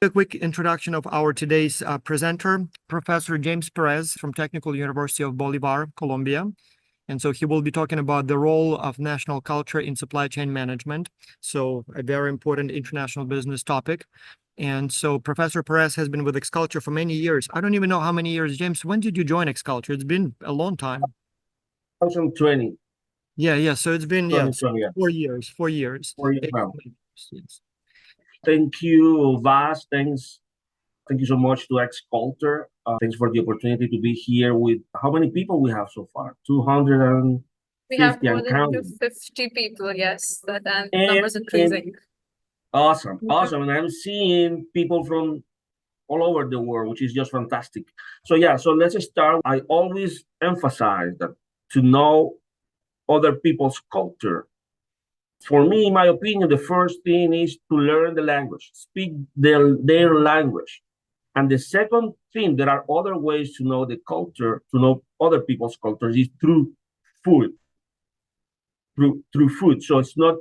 A quick introduction of our today's presenter, Professor James Perez from Technical University of Bolivar, Colombia. And so he will be talking about the role of national culture in supply chain management. So a very important international business topic. And so Professor Perez has been with Xculture for many years. I don't even know how many years. James, when did you join Xculture? It's been a long time. 2020. Yeah. So it's been 2020, yeah. 4 years. 4 years. 4 years now. Yes. Thank you, Vas. Thank you so much to Xculture. Thanks for the opportunity to be here with how many people we have so far? 250 We have more and than counting. 250 people, yes. That And- number's increasing. Awesome. And I'm seeing people from all over the world, which is just fantastic. So let's start. I always emphasize that to know other people's culture. For me, in my opinion, the first thing is to learn the language, speak their language. And the second thing, there are other ways to know the culture, to know other people's cultures, is through food. Through food. So it's not,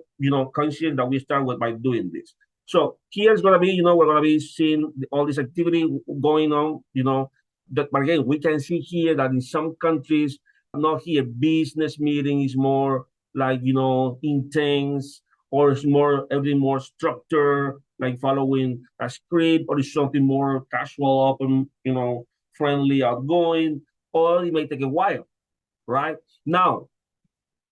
coincidence that we start with by doing this. So here's gonna be, we're gonna be seeing all this activity going on, but again, we can see here that in some countries, not here, business meeting is more like, intense, or it's more, everything more structured, like following a script, or it's something more casual, open, friendly, outgoing, or it may take a while, right? Now,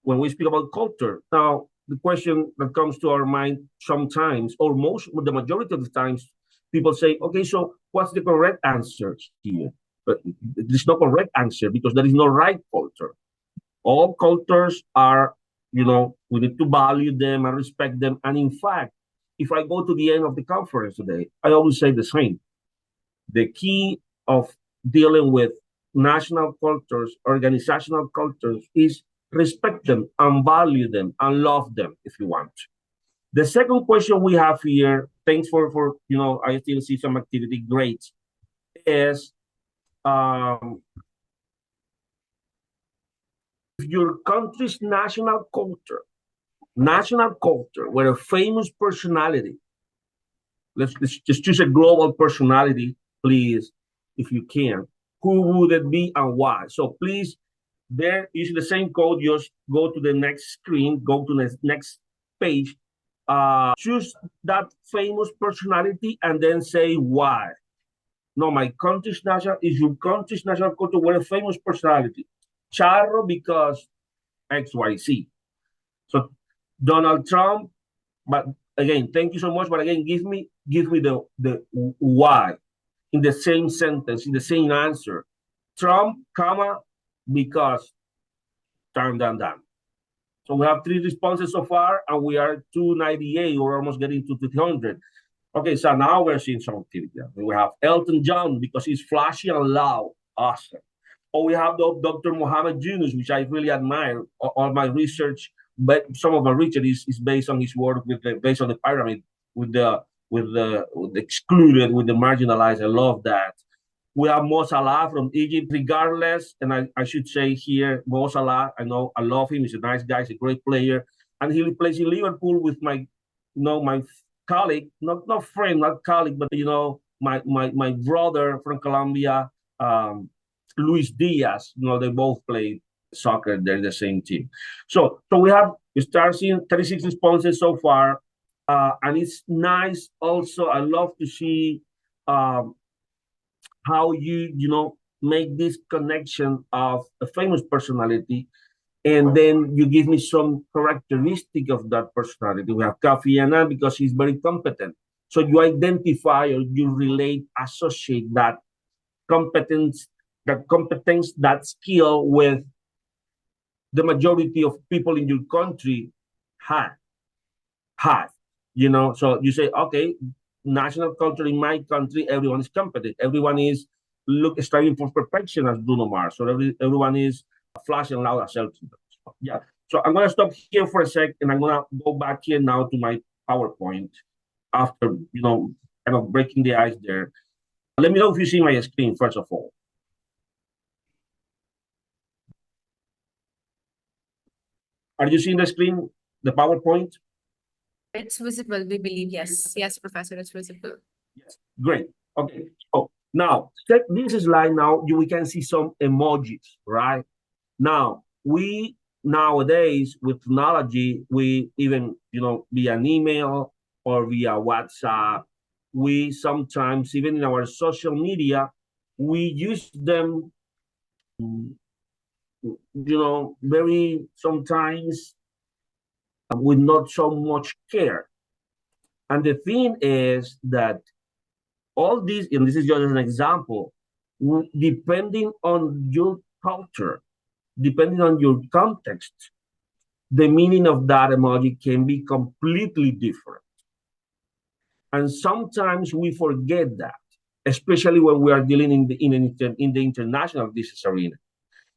when we speak about culture, now the question that comes to our mind sometimes, or the majority of the times, people say, okay, so what's the correct answer here? But there's no correct answer because there is no right culture. All cultures are, we need to value them and respect them. And in fact, if I go to the end of the conference today, I always say the same. The key of dealing with national cultures, organizational cultures, is respect them and value them and love them if you want. The second question we have here, thanks for I still see some activity, great, is if your country's national culture, where a famous personality, let's just choose a global personality, please, if you can, who would it be and why? So please, there, using the same code, just go to the next screen, go to the next page, choose that famous personality, and then say why. No, my country's national, is your country's national culture were a famous personality. Charro because XYZ. So Donald Trump, but again, thank you so much. But again, give me the why in the same sentence, in the same answer. Trump, comma, because done. So we have 3 responses so far, and we are 298. We're almost getting to 300. Okay, so now we're seeing some activity. We have Elton John because he's flashy and loud. Awesome. Or we have Dr. Mohammed Yunus, which I really admire. All my research, but some of my research is based on his work based on the pyramid with the excluded, with the marginalized. I love that. We have Mo Salah from Egypt, regardless, and I should say here, Mo Salah, I love him. He's a nice guy. He's a great player, and he plays in Liverpool with my colleague, not friend, not colleague, but my brother from Colombia, Luis Diaz. They both play soccer. They're the same team. So we start seeing 36 responses so far, and it's nice. Also, I love to see how you make this connection of a famous personality, and then you give me some characteristic of that personality. We have Kofi Annan because he's very competent. So you identify, or you relate, associate that competence, that skill with the majority of people in your country have. So you say, okay, national culture in my country, everyone is competent. Everyone is striving for perfection, as Bruno Mars. So everyone is flash and loud as Elton. Yeah. So I'm gonna stop here for a sec, and I'm gonna go back here now to my PowerPoint after kind of breaking the ice there. Let me know if you see my screen first of all. Are you seeing the screen, the PowerPoint? It's visible, we believe. Yes, Professor, it's visible. Yes, great. Okay. So now check this slide. Now we can see some emojis, right? Now we nowadays with technology, we even via an email or via WhatsApp, we sometimes even in our social media, we use them, very sometimes with not so much care. And the thing is that all these, and this is just an example, depending on your culture, depending on your context, the meaning of that emoji can be completely different. And sometimes we forget that, especially when we are dealing in the international business arena.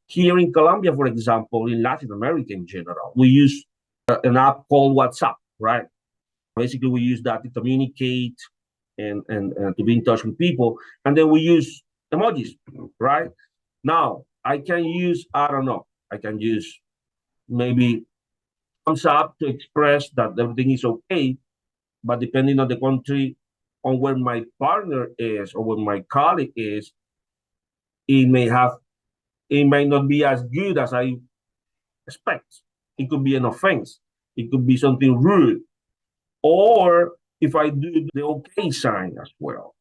Here in Colombia, for example, in Latin America in general, we use an app called WhatsApp, right? Basically, we use that to communicate and to be in touch with people. And then we use emojis, right? Now, I can use, I don't know, I can use maybe thumbs up to express that everything is okay. But depending on the country, on where my partner is or where my colleague is, it may have, it might not be as good as I expect. It could be an offense. It could be something rude. Or if I do the okay sign as well,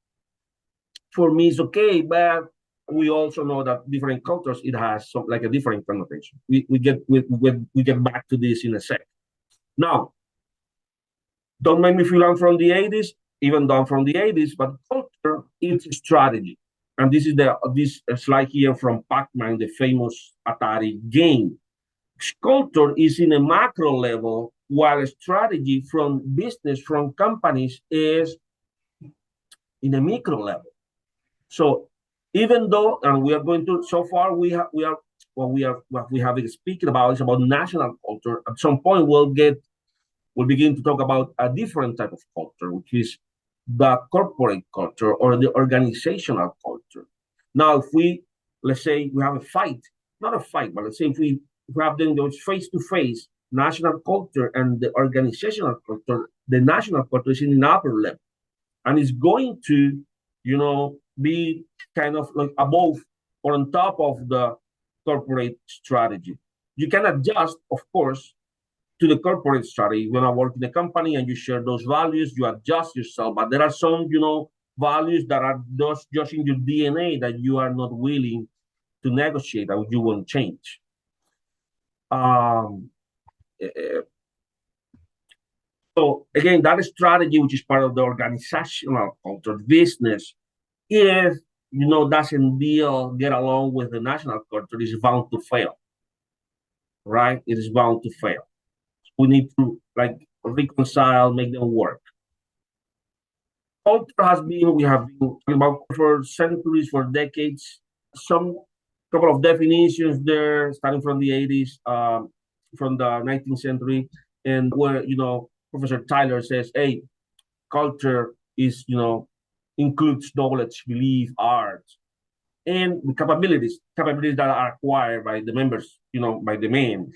for me it's okay, but we also know that different cultures it has some like a different connotation. We get back to this in a sec. Now, don't make me feel I'm from the 80s, even though I'm from the 80s, but culture is strategy. And this is this slide here from Pac-Man, the famous Atari game. Culture is in a macro level, while strategy from business, from companies is in a micro level. So even though, and we are going to, so far what we have been speaking about is about national culture. At some point we'll begin to talk about a different type of culture, which is the corporate culture or the organizational culture. Now, if let's say we have a fight, not a fight, but let's say if we have them those face to face national culture and the organizational culture, the national culture is in an upper level. And it's going to, be kind of like above or on top of the corporate strategy. You can adjust, of course, to the corporate strategy. When I work in a company and you share those values, you adjust yourself. But there are some, values that are just in your DNA that you are not willing to negotiate or you won't change. So again, that strategy, which is part of the organizational culture, business, if doesn't get along with the national culture, is bound to fail. Right? It is bound to fail. We need to reconcile, make them work. Culture we have been talking about for centuries, for decades. Some couple of definitions there, starting from the 80s, from the 19th century, and where Professor Tyler says, "Hey, culture is includes knowledge, belief, art, and the capabilities that are acquired by the members, by the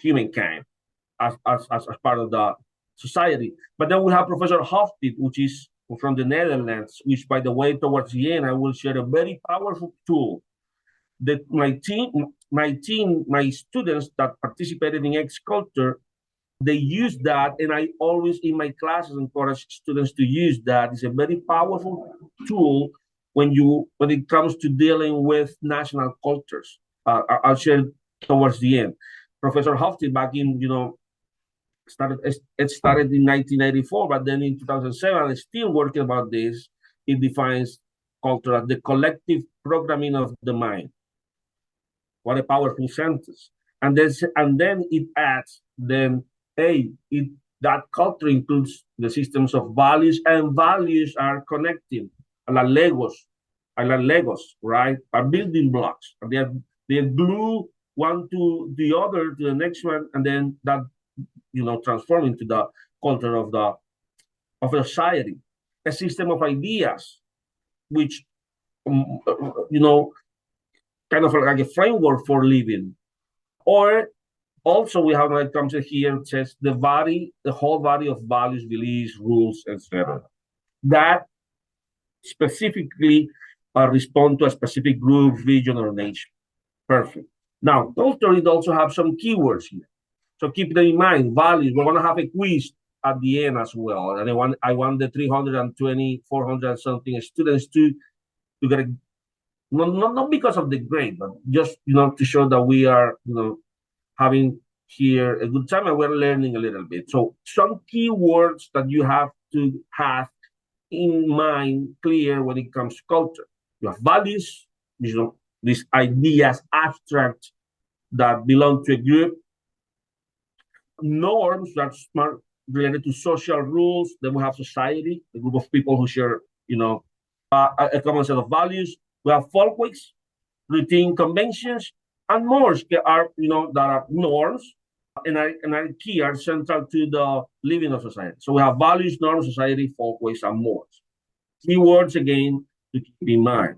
humankind, as part of the society." But then we have Professor Hofstede, which is from the Netherlands, which, by the way, towards the end, I will share a very powerful tool that my students that participated in X Culture, they use that, and I always in my classes encourage students to use that. It's a very powerful tool when it comes to dealing with national cultures. I'll share towards the end. Professor Hofstede back in it started in 1984, but then in 2007, it's still working about this. It defines culture as the collective programming of the mind. What a powerful sentence! And then it adds that culture includes the systems of values, and values are connecting, like Legos, right? Are building blocks. They glue one to the other to the next one, and then that transform into the culture of the society. A system of ideas, which kind of like a framework for living. Or also we have like comes here, it says the whole body of values, beliefs, rules, etc. That specifically respond to a specific group, region, or nation. Perfect. Now, culture, it also have some keywords here. So keep them in mind. Values. We're going to have a quiz at the end as well. And I want the 320, 400 something students to get a, not because of the grade, but just, to show that we are, having here a good time and we're learning a little bit. So some keywords that you have to have in mind clear when it comes to culture. You have values, these ideas, abstract, that belong to a group. Norms, that's related to social rules. Then we have society, a group of people who share, a common set of values. We have folkways, routine conventions, and mores that are, that are norms and are key, are central to the living of society. So we have values, norms, society, folkways, and mores. Keywords, again, to keep in mind.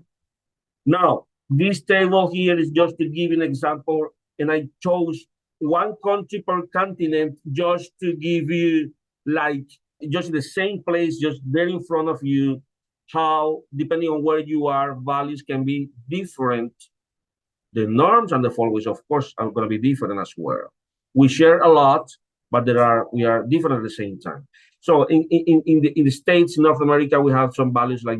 Now, this table here is just to give an example, and I chose one country per continent just to give you, like, just the same place, just there in front of you, how, depending on where you are, values can be different. The norms and the folkways, of course, are going to be different as well. We share a lot, but we are different at the same time. So in the States, in North America, we have some values like,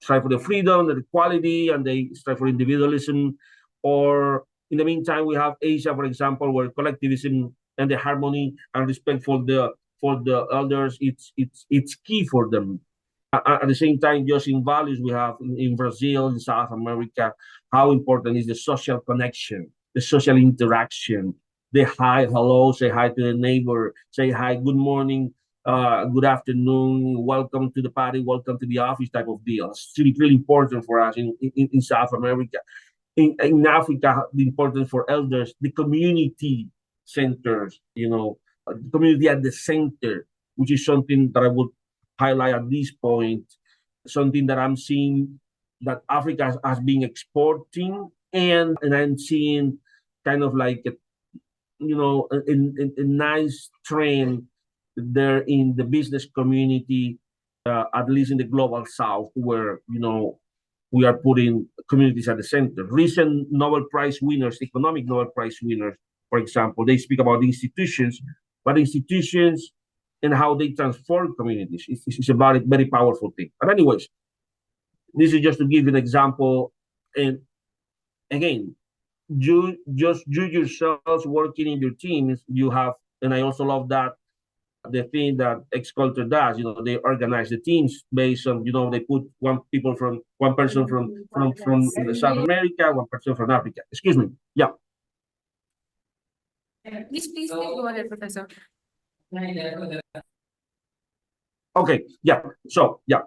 strive for the freedom, the equality, and they strive for individualism. Or in the meantime, we have Asia, for example, where collectivism and the harmony and respect for the elders, it's key for them. At the same time, just in values, we have in Brazil, in South America, how important is the social connection, the social interaction, the hi, hello, say hi to the neighbor, say hi, good morning, good afternoon, welcome to the party, welcome to the office type of deal. It's really important for us in South America. In Africa, the importance for elders, the community centers, community at the center, which is something that I would highlight at this point, something that I'm seeing that Africa has been exporting, and I'm seeing kind of like a nice trend there in the business community, at least in the global South, where we are putting communities at the center. Recent Nobel Prize winners, economic Nobel Prize winners, for example, they speak about institutions, but institutions and how they transform communities. It's a very powerful thing. But anyways, this is just to give an example. And again, you yourselves working in your teams, you have, and I also love that the thing that X-Culture does, they organize the teams based on, they put one person from South America, one person from Africa. Excuse me. Yeah. Please go ahead, Professor. Okay. Yeah. So yeah.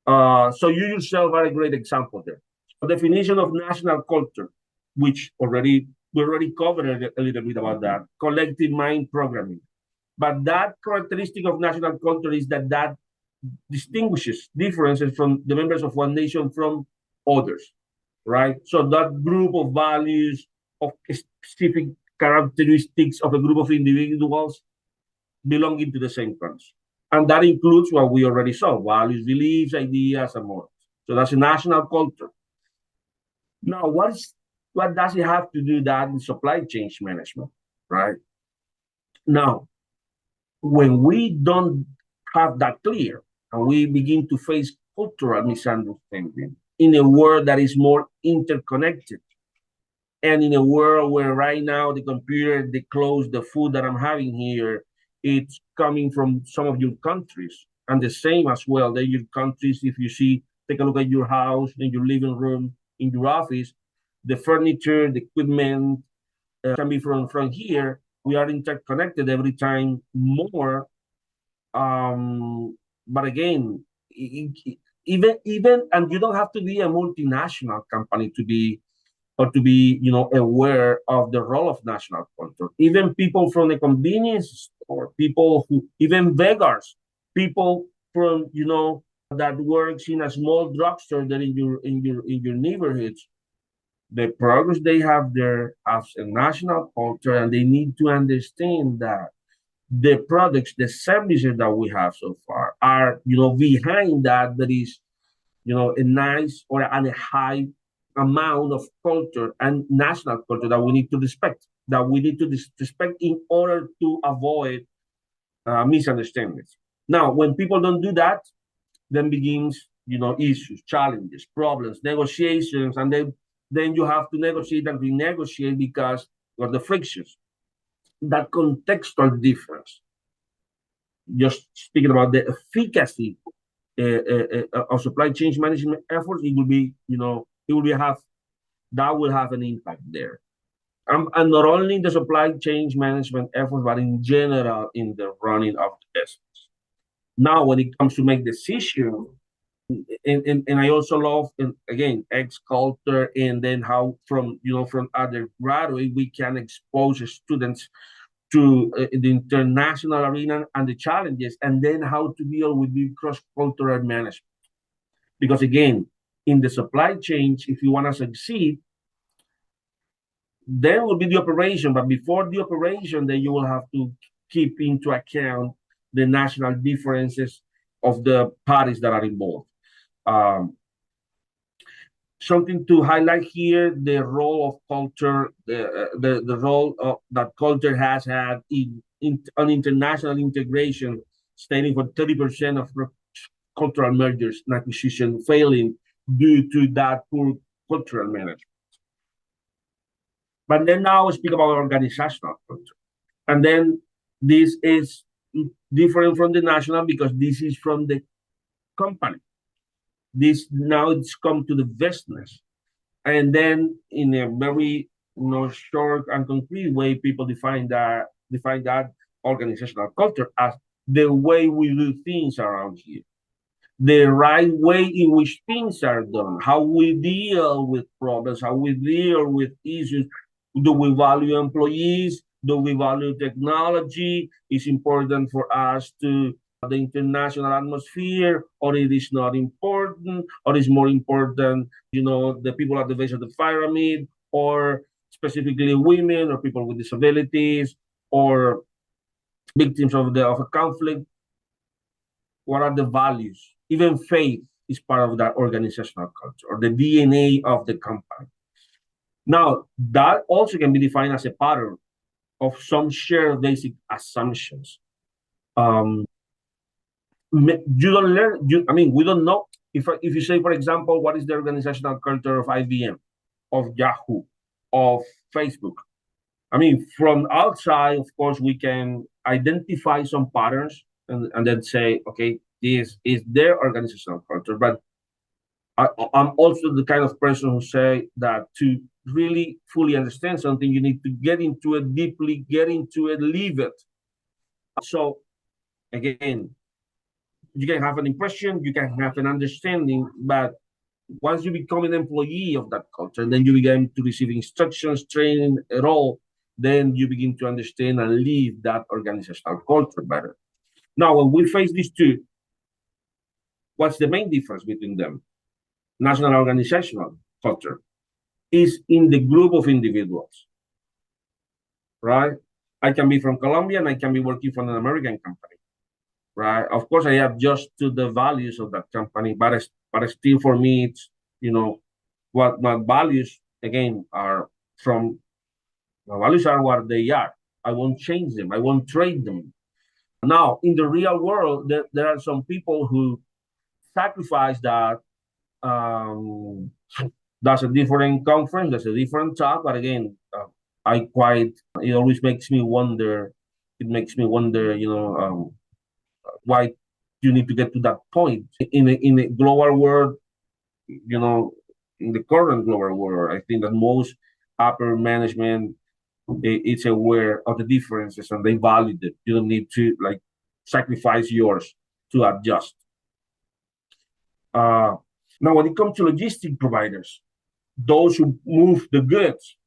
So you yourself are a great example there. A definition of national culture, which we already covered a little bit about that. Collective mind programming. But that characteristic of national culture is that distinguishes differences from the members of one nation from others, right? So that group of values, of specific characteristics of a group of individuals belonging to the same country. And that includes what we already saw, values, beliefs, ideas, and more. So that's a national culture. Now, what does it have to do that in supply chain management, right? Now, when we don't have that clear and we begin to face cultural misunderstanding in a world that is more interconnected, and in a world where right now the computer, the clothes, the food that I'm having here, it's coming from some of your countries, and the same as well. They're your countries. If you take a look at your house, in your living room, in your office, the furniture, the equipment can be from here. We are interconnected every time more. But again, even and you don't have to be a multinational company to be aware of the role of national culture. Even people from the convenience store, people who, even beggars, people from that works in a small drugstore that in your neighborhoods, the progress they have there as a national culture, and they need to understand that the products, the services that we have so far are, behind that there is, a nice or a high amount of culture and national culture that we need to respect, that we need to respect in order to avoid misunderstandings. Now, when people don't do that, then begins, issues, challenges, problems, negotiations, and then you have to negotiate and renegotiate because of the frictions. That contextual difference, just speaking about the efficacy of supply chain management efforts, it will be, that will have an impact there. And not only in the supply chain management efforts, but in general in the running of the business. Now, when it comes to make decisions, and I also love, and again, X culture, and then how from other graduate we can expose students to the international arena and the challenges, and then how to deal with the cross-cultural management. Because again, in the supply chain, if you want to succeed, then will be the operation, but before the operation, then you will have to keep into account the national differences of the parties that are involved. Something to highlight here: the role of culture, the role that culture has had on international integration, standing for 30% of cultural mergers and acquisition failing due to that poor cultural management. But then now we speak about organizational culture, and then this is different from the national because this is from the company. This now it's come to the business, and then in a very short and concrete way, people define that organizational culture as the way we do things around here, the right way in which things are done, how we deal with problems, how we deal with issues. Do we value employees? Do we value technology? Is important for us to the international atmosphere, or it is not important, or is more important, the people at the base of the pyramid, or specifically women, or people with disabilities, or victims of a conflict. What are the values? Even faith is part of that organizational culture, or the DNA of the company. Now, that also can be defined as a pattern of some shared basic assumptions. You don't learn. We don't know if you say, for example, what is the organizational culture of IBM, of Yahoo, of Facebook. From outside, of course, we can identify some patterns and then say, okay, this is their organizational culture. But I'm also the kind of person who say that to really fully understand something, you need to get into it deeply, live it. So again, you can have an impression, you can have an understanding, but once you become an employee of that culture, then you begin to receive instructions, training, and all, then you begin to understand and live that organizational culture better. Now, when we face these two, what's the main difference between them? National organizational culture is in the group of individuals, right? I can be from Colombia and I can be working for an American company, right? Of course, I adjust to the values of that company, but still for me, it's, what my values, again, are from, my values are what they are. I won't change them. I won't trade them. Now, in the real world, there are some people who sacrifice that. That's a different conference. That's a different talk. But again, it always makes me wonder. It makes me wonder, why you need to get to that point in a global world. In the current global world, I think that most upper management is aware of the differences and they value it. You don't need to sacrifice yours to adjust. Now, when it comes to logistic providers, those who move the goods,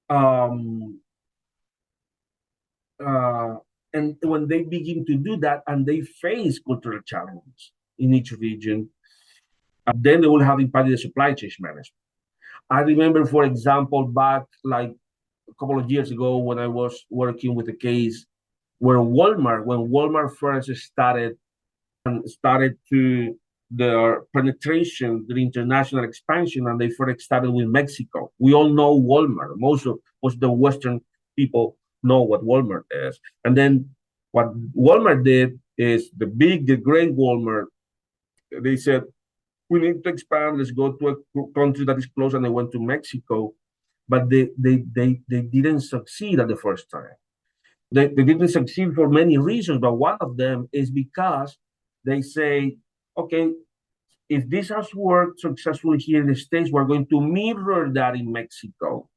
and when they begin to do that and they face cultural challenges in each region, then they will have impact the supply chain management. I remember, for example, back a couple of years ago when I was working with a case where when Walmart first started to their penetration, their international expansion, and they first started with Mexico. We all know Walmart. Most of the Western people know what Walmart is. And then what Walmart did is the great Walmart. They said, we need to expand. Let's go to a country that is close, and they went to Mexico, but they didn't succeed at the first time. They didn't succeed for many reasons, but one of them is because they say, okay, if this has worked successfully here in the States, we're going to mirror that in Mexico.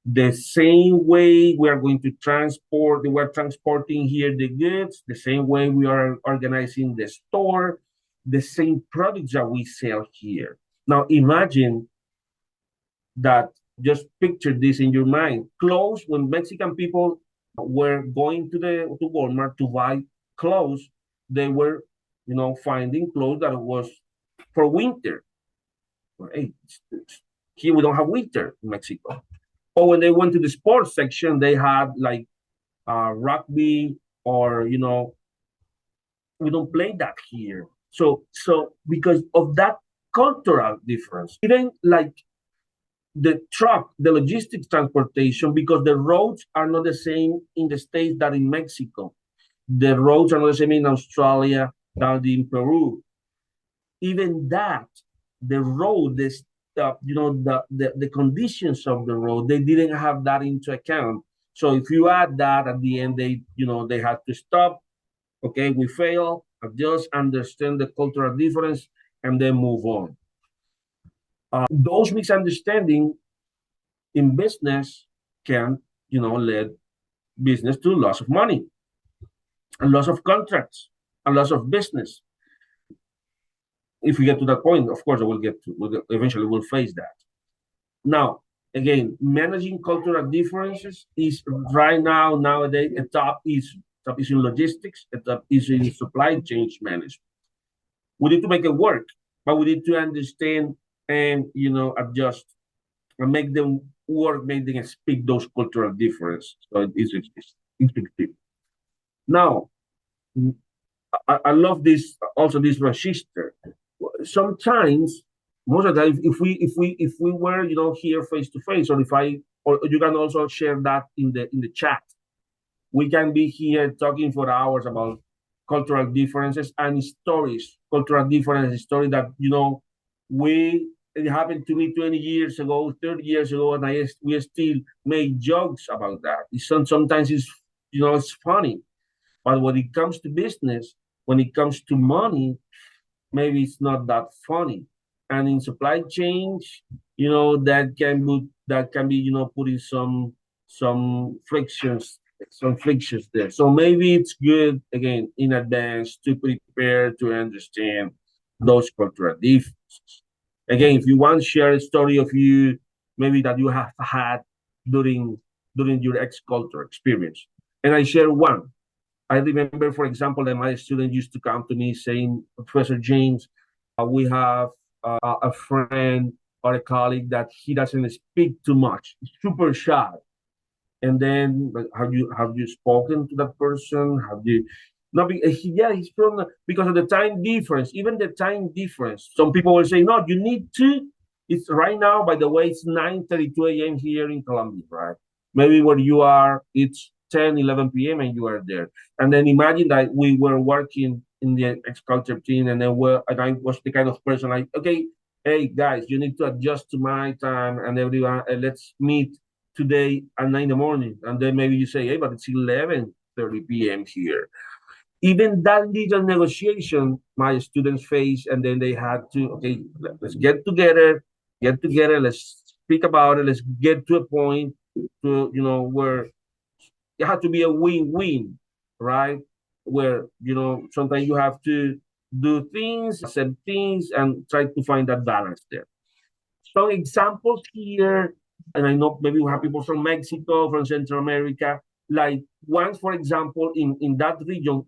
The same way we're transporting here the goods, the same way we are organizing the store, the same products that we sell here. Now imagine that, just picture this in your mind. Clothes, when Mexican people were going to Walmart to buy clothes, they were, finding clothes that was for winter. Hey, here we don't have winter in Mexico. Or when they went to the sports section, they had like rugby, or we don't play that here. So because of that cultural difference, even like the logistics transportation, because the roads are not the same in the States that in Mexico. The roads are not the same in Australia than in Peru. Even that, the road, the conditions of the road, they didn't have that into account. So if you add that at the end, they had to stop. Okay, we fail, adjust, understand the cultural difference, and then move on. Those misunderstandings in business can, lead business to loss of money, and loss of contracts, and loss of business. If we get to that point, of course, eventually we'll face that. Now, again, managing cultural differences is right now, nowadays, a top issue. Top issue in logistics, a top issue in supply chain management. We need to make it work, but we need to understand and, adjust and make them work, make them speak those cultural differences. So it's instinctive. Now, I love this, also this register. Sometimes, most of the time, if we were, here face to face, or you can also share that in the chat. We can be here talking for hours about cultural differences and stories, cultural differences, story that, it happened to me 20 years ago, 30 years ago, and we still make jokes about that. Sometimes it's funny, but when it comes to business, when it comes to money, maybe it's not that funny. And in supply chains, that can be putting some frictions there. So maybe it's good, again, in advance, to prepare to understand those cultural differences. Again, if you want to share a story of you, maybe that you have had during your ex-culture experience. And I share one. I remember, for example, that my student used to come to me saying, Professor James, we have a friend or a colleague that he doesn't speak too much, super shy. And then, have you spoken to that person? Have you? No, he's from, because of the time difference. Even the time difference. Some people will say, no, you need to. It's right now, by the way, it's 9:32 a.m. here in Colombia, right? Maybe where you are, it's 10, 11 p.m. and you are there. And then imagine that we were working in the ex-culture team, and I was the kind of person like, okay, hey guys, you need to adjust to my time, and everyone, let's meet today at 9 in the morning. And then maybe you say, hey, but it's 11:30 p.m. here. Even that little negotiation my students face, and then they had to, okay, let's get together, let's speak about it, let's get to a point to, where it had to be a win-win, right? Where, sometimes you have to do things, accept things, and try to find that balance there. So examples here, and I know maybe we have people from Mexico, from Central America, like once, for example, in that region,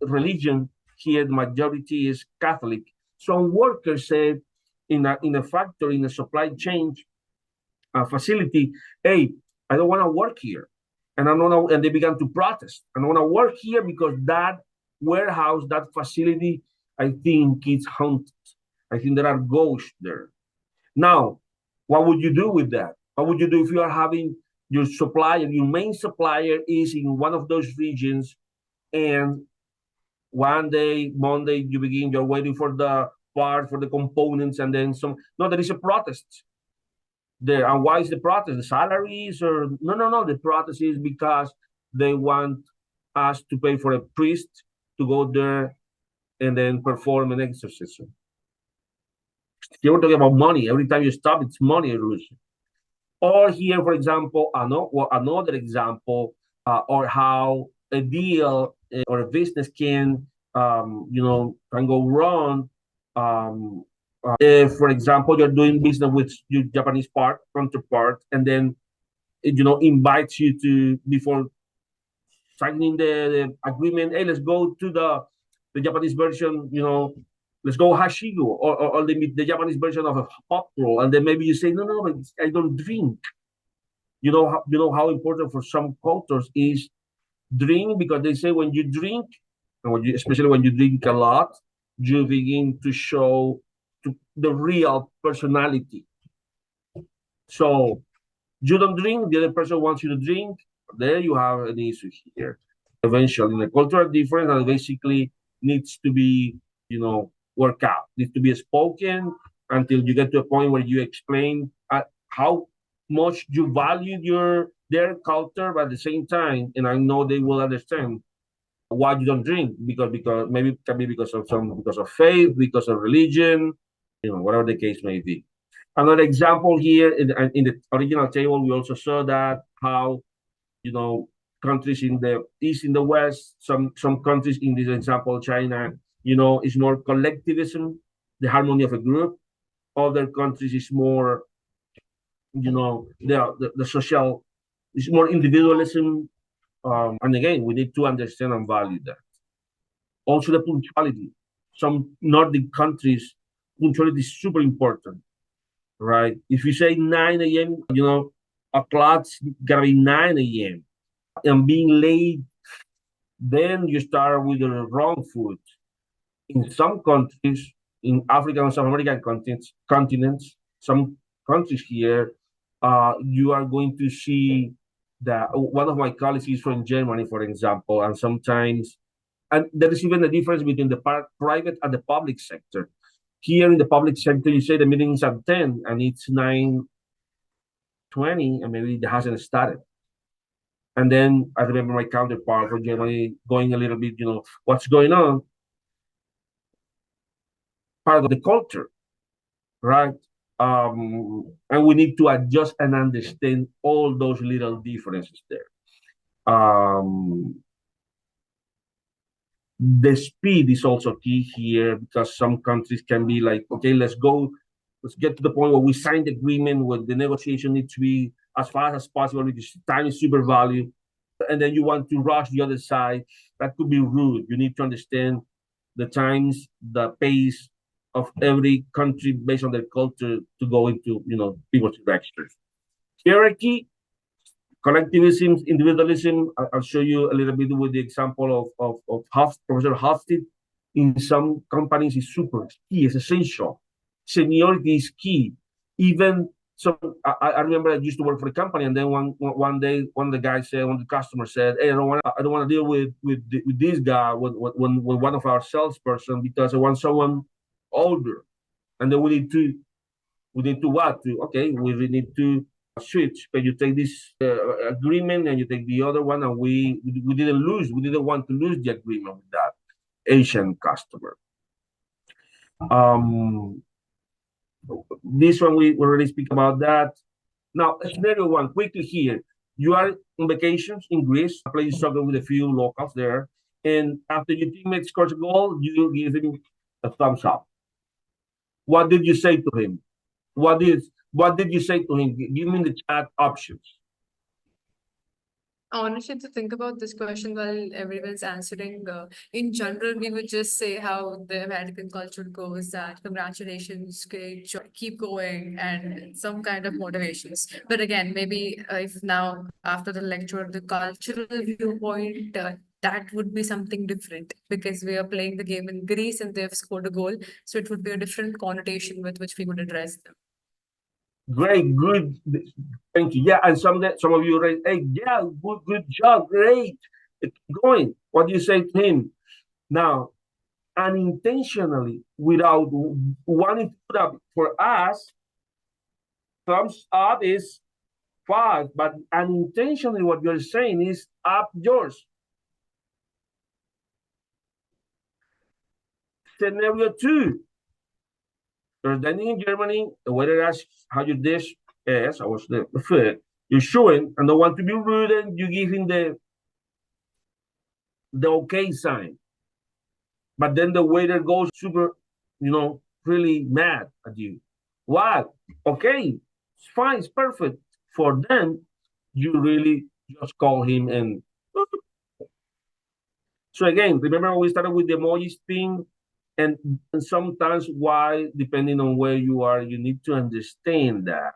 religion here, the majority is Catholic. Some workers said in a factory, in a supply chain facility, hey, I don't want to work here. and and they began to protest. I don't want to work here because that warehouse, that facility, I think it's haunted. I think there are ghosts there. Now, what would you do with that? What would you do if you are having your supplier, your main supplier is in one of those regions, and one day, Monday, you're waiting for the part, for the components, and then some. No, there is a protest there. And why is the protest? The salaries or no. The protest is because they want us to pay for a priest to go there and then perform an exorcism. Here we're talking about money. Every time you stop, it's money illusion. Or here, for example, another example, or how a deal or a business can go wrong. If, for example, you're doing business with your Japanese counterpart, and then invites you to, before signing the agreement, hey, let's go to the Japanese version, let's go Hashigo, or the Japanese version of a pop roll, and then maybe you say, no, but I don't drink. You know how important for some cultures is drink, because they say when you drink, and especially when you drink a lot, you begin to show the real personality. So you don't drink, the other person wants you to drink, there you have an issue here. Eventually, the cultural difference that basically needs to be, worked out, needs to be spoken until you get to a point where you explain how much you value their culture, but at the same time, and I know they will understand why you don't drink, because maybe it can be because of faith, because of religion, whatever the case may be. Another example here in the original table, we also saw that how countries in the east, in the west, some countries in this example, China, is more collectivism, the harmony of a group. Other countries is more, the social, is more individualism. And again, we need to understand and value that. Also, the punctuality. Some Nordic countries, punctuality is super important, right? If you say 9 a.m., a clock's gotta be 9 a.m. And being late, then you start with the wrong foot. In some countries, in African and South American continents, some countries here, you are going to see that one of my colleagues is from Germany, for example, and sometimes, and there is even a difference between the private and the public sector. Here in the public sector, you say the meeting is at 10 and it's 9:20, and maybe it hasn't started. And then I remember my counterpart from Germany going a little bit, what's going on? Part of the culture, right? And we need to adjust and understand all those little differences there. The speed is also key here, because some countries can be like, okay, let's get to the point where we sign the agreement, where the negotiation needs to be as fast as possible because time is super valuable. And then you want to rush the other side. That could be rude. You need to understand the times, the pace of every country based on their culture to go into, people's directions. Hierarchy, collectivism, individualism. I'll show you a little bit with the example of Professor Hofstede. In some companies, is super key, it's essential. Seniority is key. Even so, I remember I used to work for a company, and then one day, one of the customers said, "Hey, I don't want to deal with this guy, with one of our salesperson, because I want someone older." And then we need to what? Okay, we need to switch. But you take this agreement and you take the other one, and we didn't lose. We didn't want to lose the agreement with that Asian customer. This one we already speak about that. Now, scenario one, quickly here. You are on vacations in Greece, playing soccer with a few locals there, and after your teammate scores a goal, you give him a thumbs up. What did you say to him? What did you say to him? Give me the chat options. Honestly, to think about this question while everyone's answering, in general, we would just say how the American culture goes that congratulations, keep going, and some kind of motivations. But again, maybe if now after the lecture, the cultural viewpoint, that would be something different because we are playing the game in Greece and they've scored a goal. So it would be a different connotation with which we would address them. Great, good. Thank you. Yeah, and some of you raise, hey, yeah, good job, great. Keep going. What do you say to him? Now, unintentionally, without wanting to put up for us, thumbs up is 5, but unintentionally, what you're saying is up yours. Scenario 2. You're dining in Germany, the waiter asks how your dish is, or was the food. You're showing and don't want to be rude, and you give him the okay sign. But then the waiter goes super, really mad at you. What? Okay, it's fine, it's perfect. For them, you really just call him and. So again, remember we started with the emojis thing, and sometimes why, depending on where you are, you need to understand that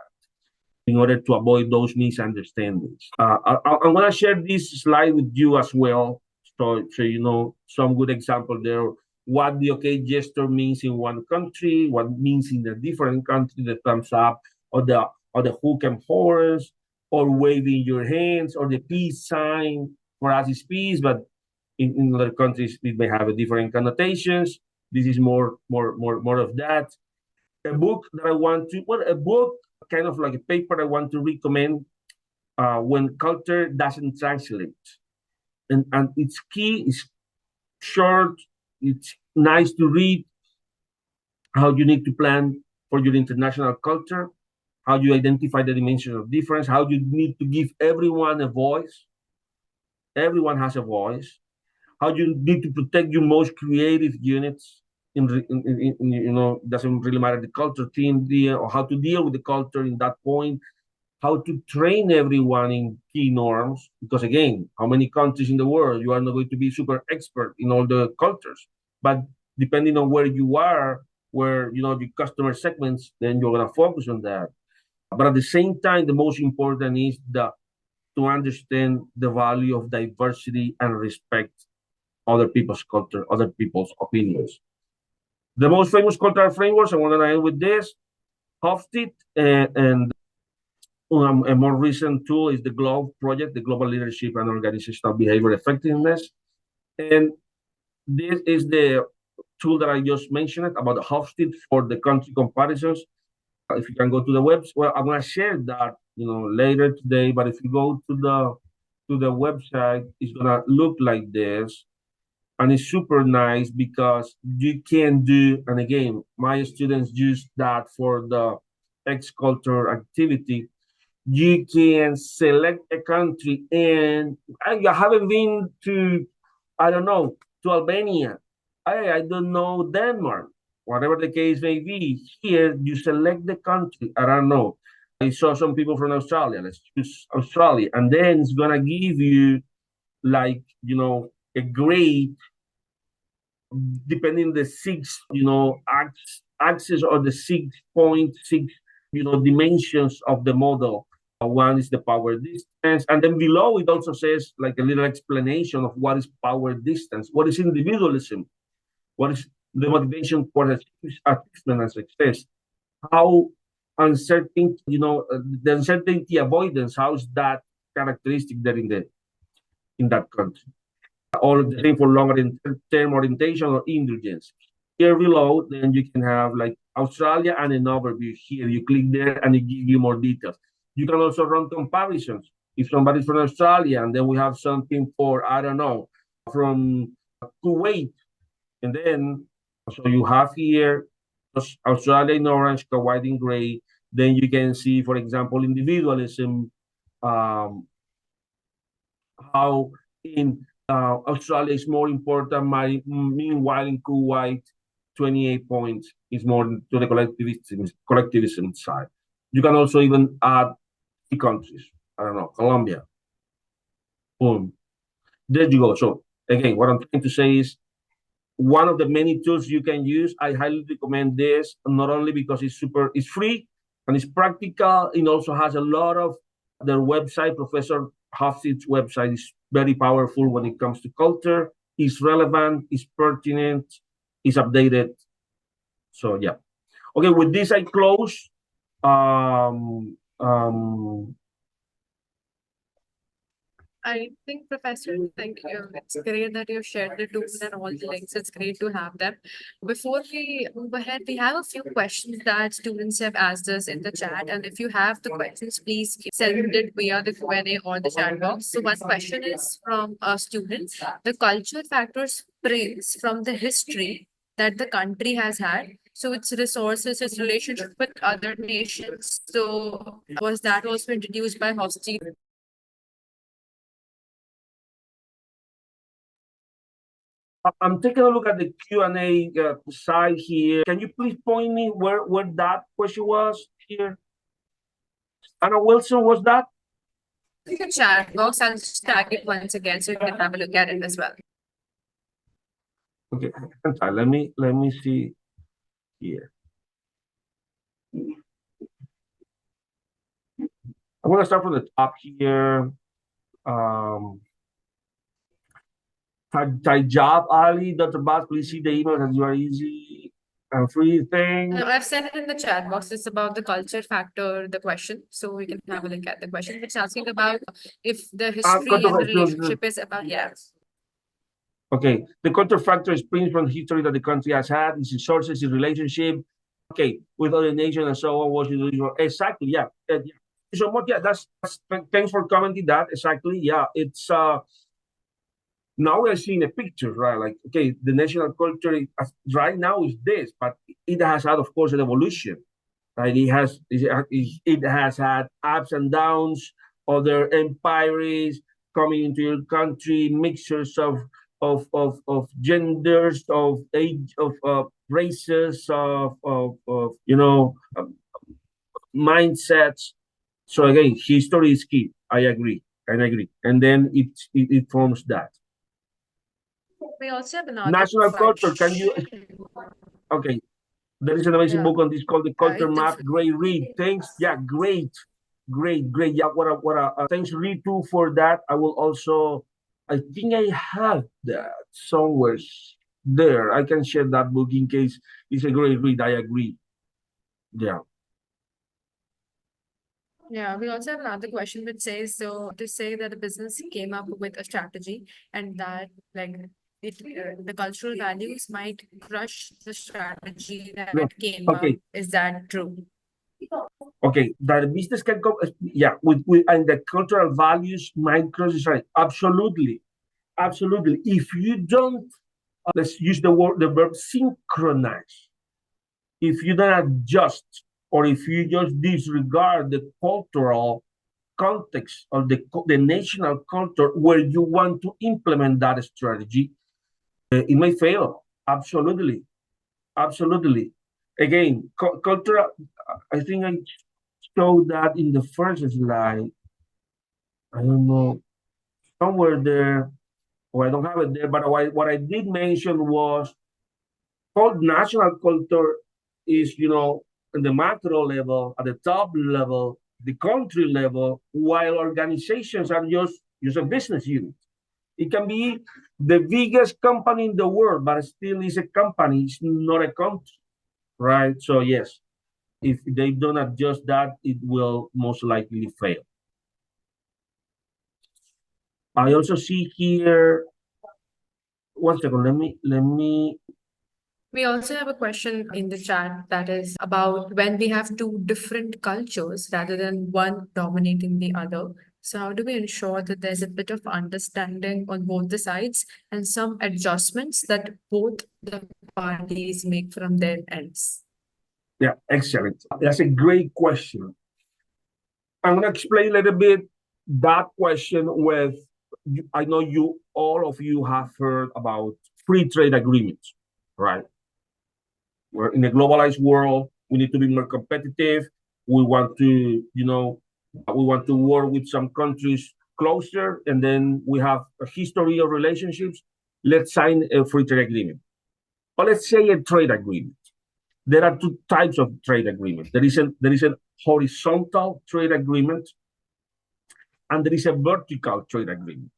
in order to avoid those misunderstandings. I'm going to share this slide with you as well, so you know some good example there. What the okay gesture means in one country, what means in a different country, the thumbs up, or the hook and horns, or waving your hands, or the peace sign. For us, it's peace, but in other countries it may have a different connotations. This is more of that. A book that I want to, well, a book kind of like a paper I want to recommend when culture doesn't translate. And it's key, it's short, it's nice to read, how you need to plan for your international culture, how you identify the dimensions of difference, how you need to give everyone a voice. Everyone has a voice. How you need to protect your most creative units. Doesn't really matter the culture team, or how to deal with the culture in that point, how to train everyone in key norms. Because again, how many countries in the world, you are not going to be super expert in all the cultures, but depending on where you are, where the customer segments, then you're going to focus on that. But at the same time, the most important is to understand the value of diversity and respect other people's culture, other people's opinions. The most famous cultural frameworks, I'm going to end with this, Hofstede, and a more recent tool is the GLOBE project, the Global Leadership and Organizational Behavior Effectiveness. And this is the tool that I just mentioned about the Hofstede for the country comparisons. If you can go to the website, well, I'm going to share that later today. But if you go to the website, it's going to look like this. And it's super nice because you can do, and again, my students use that for the X culture activity. You can select a country, and I haven't been to, I don't know, to Albania. I don't know Denmark, whatever the case may be. Here, you select the country. I don't know. I saw some people from Australia. Let's choose Australia. And then it's going to give you, like, a grade depending the 6, axis or the 6.6, dimensions of the model. One is the power distance, and then below it also says like a little explanation of what is power distance, what is individualism, what is the motivation for achievement and success, how uncertainty, the uncertainty avoidance, how is that characteristic there in that country. All the same for longer term orientation or indulgence. Here below, then you can have like Australia and an overview. Here you click there and it gives you more details. You can also run comparisons. If somebody's from Australia and then we have something for, I don't know, from Kuwait, and then so you have here Australia in orange, Kuwait in gray. Then you can see, for example, individualism, how in Australia is more important. Meanwhile, in Kuwait, 28 points is more to the collectivism side. You can also even add 3 countries. I don't know, Colombia. Boom. There you go. So again, what I'm trying to say is one of the many tools you can use. I highly recommend this, not only because it's free and it's practical. It also has a lot of their website. Professor Hofstede's website is very powerful when it comes to culture. It's relevant, it's pertinent, it's updated. So yeah. Okay, with this I close. I think, Professor, thank you. It's great that you shared the tools and all the links. It's great to have them. Before we move ahead, we have a few questions that students have asked us in the chat. And if you have the questions, please send it via the Q&A or the chat box. So one question is from a student. The culture factor springs from the history that the country has had. So its resources, its relationship with other nations. So was that also introduced by Hofstede? I'm taking a look at the Q&A side here. Can you please point me where that question was here? Anna Wilson, was that? The chat box, I'll just tag it once again so you can have a look at it as well. Okay, let me see here. I'm gonna start from the top here. Job, Ali, Dr. Bas, please see the email as you are easy and free thing. No, I've sent it in the chat box. It's about the culture factor, the question. So we can have a look at the question. It's asking about if the history and the relationship is about, yeah. Okay, the culture factor springs from the history that the country has had, its resources, its relationship, okay, with other nations and so on. What you do, exactly, yeah. So much, yeah. That's thanks for commenting that. Exactly, yeah. It's now we're seeing a picture, right? Like, okay, the national culture right now is this, but it has had, of course, an evolution. Right? It has had ups and downs, other empires coming into your country, mixtures of genders, of age, of races, of mindsets. So again, history is key. I agree. And then it forms that. We also have another National culture. Can you? question. Okay, there is an amazing Yeah. book on this called The Culture It's Map. Great read. Thanks. Yeah, great. Yeah, thanks, Ritu, for that. I will also, I think I have that somewhere there. I can share that book in case it's a great read. I agree. Yeah. Yeah, we also have another question which says, so to say that a business came up with a strategy and that the cultural values might crush the strategy that No. came up. Okay. Is that true? Okay, that the business can go, yeah, with and the cultural values might cross the line. Absolutely. If you don't, let's use the verb synchronize. If you don't adjust, or if you just disregard the cultural context of the national culture where you want to implement that strategy, it may fail. Absolutely. Again, cultural. I think I showed that in the first slide. I don't know, somewhere there. Or I don't have it there, but what I did mention was called national culture is, at the macro level, at the top level, the country level, while organizations are just a business unit. It can be the biggest company in the world, but still is a company, it's not a country, right? So yes, if they don't adjust that, it will most likely fail. I also see here, one second, let me. We also have a question in the chat that is about when we have two different cultures rather than one dominating the other. So how do we ensure that there's a bit of understanding on both the sides and some adjustments that both the parties make from their ends? Yeah, excellent. That's a great question. I'm going to explain a little bit that question with, I know all of you have heard about free trade agreements, right? We're in a globalized world. We need to be more competitive. We want to, we want to work with some countries closer, and then we have a history of relationships. Let's sign a free trade agreement. Or let's say a trade agreement. There are two types of trade agreements. There is a horizontal trade agreement, and there is a vertical trade agreement.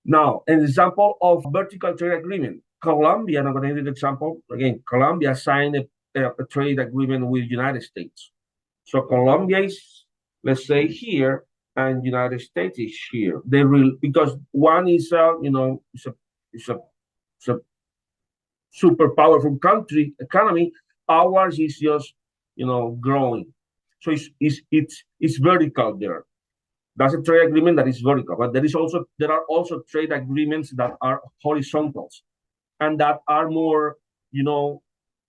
Now, an example of vertical trade agreement, Colombia, and I'm going to give an example. Again, Colombia signed a trade agreement with the United States. So Colombia is, let's say, here, and United States is here. Because one is it's a super powerful country economy. Ours is just growing. So it's vertical there. That's a trade agreement that is vertical, but there are also trade agreements that are horizontals, and that are more,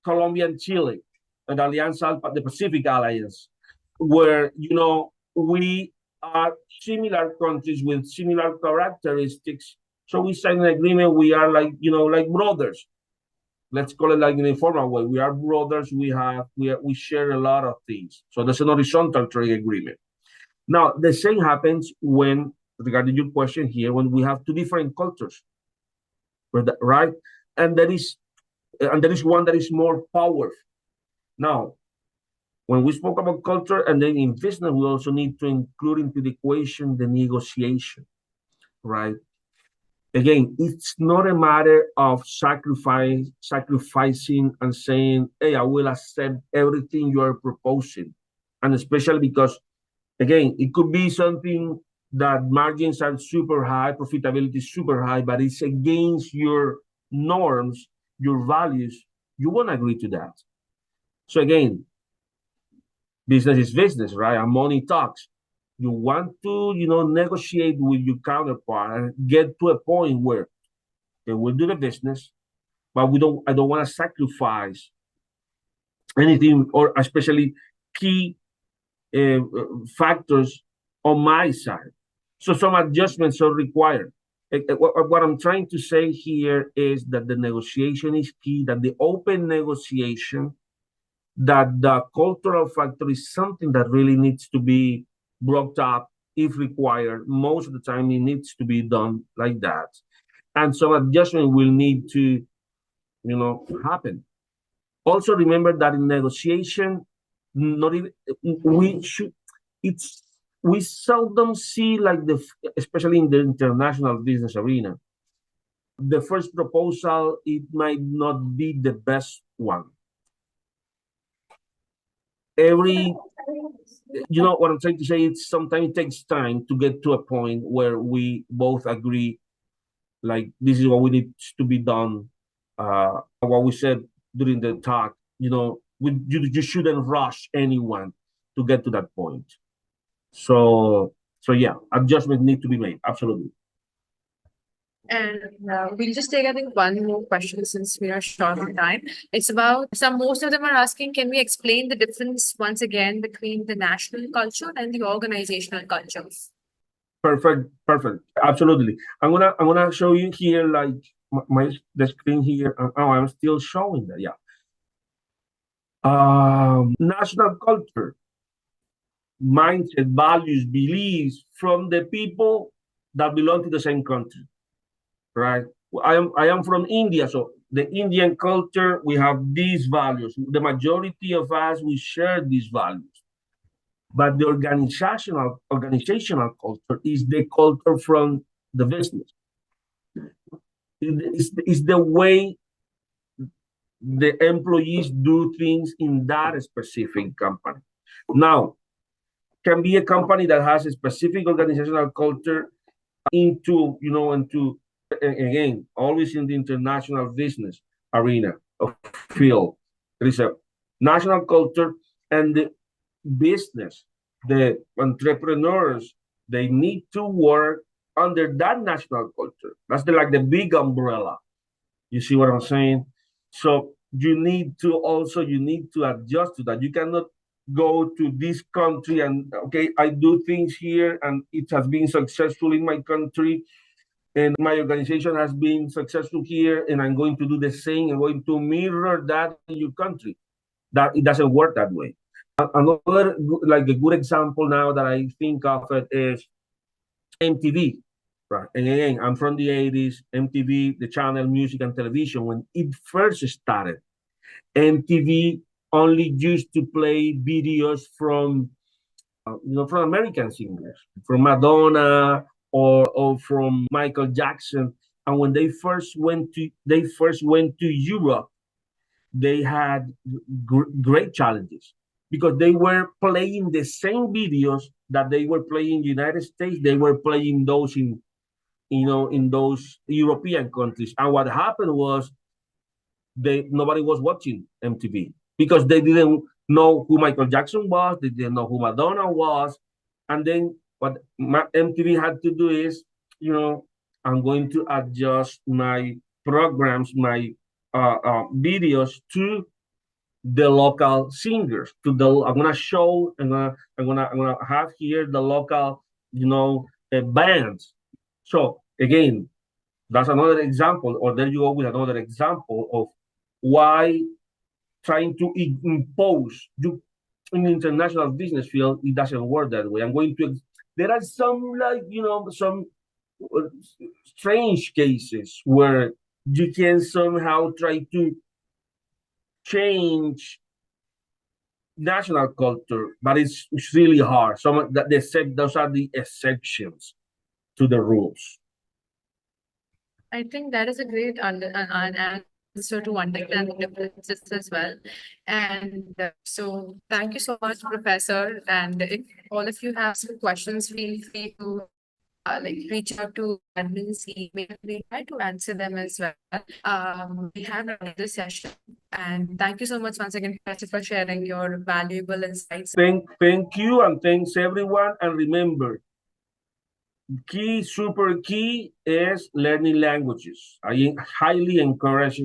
Colombia and Chile, and the Pacific Alliance, where we are similar countries with similar characteristics. So we sign an agreement. We are like brothers. Let's call it like in a formal way. We are brothers. We share a lot of things. So that's an horizontal trade agreement. Now, the same happens regarding your question here, when we have two different cultures, right? And there is one that is more powerful. Now, when we spoke about culture, and then in business, we also need to include into the equation the negotiation, right? Again, it's not a matter of sacrificing and saying, hey, I will accept everything you are proposing. And especially because, again, it could be something that margins are super high, profitability is super high, but it's against your norms, your values. You won't agree to that. So again, business is business, right? And money talks. You want to, negotiate with your counterpart and get to a point where they will do the business, but I don't want to sacrifice anything, or especially key factors on my side. So some adjustments are required. What I'm trying to say here is that the negotiation is key, that the open negotiation, that the cultural factor is something that really needs to be brought up if required. Most of the time it needs to be done like that. And some adjustment will need to, happen. Also remember that in negotiation, we seldom see, especially in the international business arena, the first proposal, it might not be the best one. What I'm trying to say, it's sometimes it takes time to get to a point where we both agree, like, this is what we need to be done. What we said during the talk, you shouldn't rush anyone to get to that point. So yeah, adjustments need to be made. Absolutely. And we'll just take, I think, one more question since we are short on time. It's about most of them are asking, can we explain the difference once again between the national culture and the organizational cultures? Perfect. Absolutely. I'm gonna show you here, like the screen here. I'm still showing that. Yeah. National culture, mindset, values, beliefs from the people that belong to the same country, right? I am from India, so the Indian culture, we have these values. The majority of us, we share these values. But the organizational culture is the culture from the business. It's the way the employees do things in that specific company. Now, can be a company that has a specific organizational culture into, again, always in the international business arena of field. There is a national culture, and the business, the entrepreneurs, they need to work under that national culture. That's like the big umbrella. You see what I'm saying? So you need to adjust to that. You cannot go to this country and, okay, I do things here and it has been successful in my country, and my organization has been successful here, and I'm going to do the same and going to mirror that in your country. That it doesn't work that way. Another, like a good example now that I think of it, is MTV, right? And again, I'm from the 80s. MTV, the channel Music and Television, when it first started, MTV only used to play videos from from American singers, from Madonna or from Michael Jackson. And when they first went to Europe, they had great challenges because they were playing the same videos that they were playing in the United States. They were playing those in those European countries. And what happened was nobody was watching MTV because they didn't know who Michael Jackson was, they didn't know who Madonna was. And then what MTV had to do is, I'm going to adjust my programs, my videos to the local singers. I'm gonna show, and I'm gonna have here the local, bands. So again, that's another example, or there you go with another example of why trying to impose you in the international business field, it doesn't work that way. There are some some strange cases where you can somehow try to change national culture, but it's really hard. Those are the exceptions to the rules. I think that is a great answer to understand the differences as well. And so thank you so much, Professor. And if all of you have some questions, feel free to reach out to admin's email. We try to answer them as well. We have another session. And thank you so much once again, Professor, for sharing your valuable insights. Thank you, and thanks everyone. And remember, super key is learning languages. I highly encourage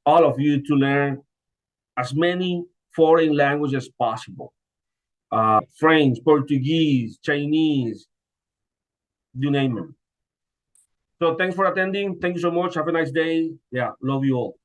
all of you to learn as many foreign languages as possible. French, Portuguese, Chinese, you name it. So thanks for attending. Thank you so much. Have a nice day. Yeah, love you all.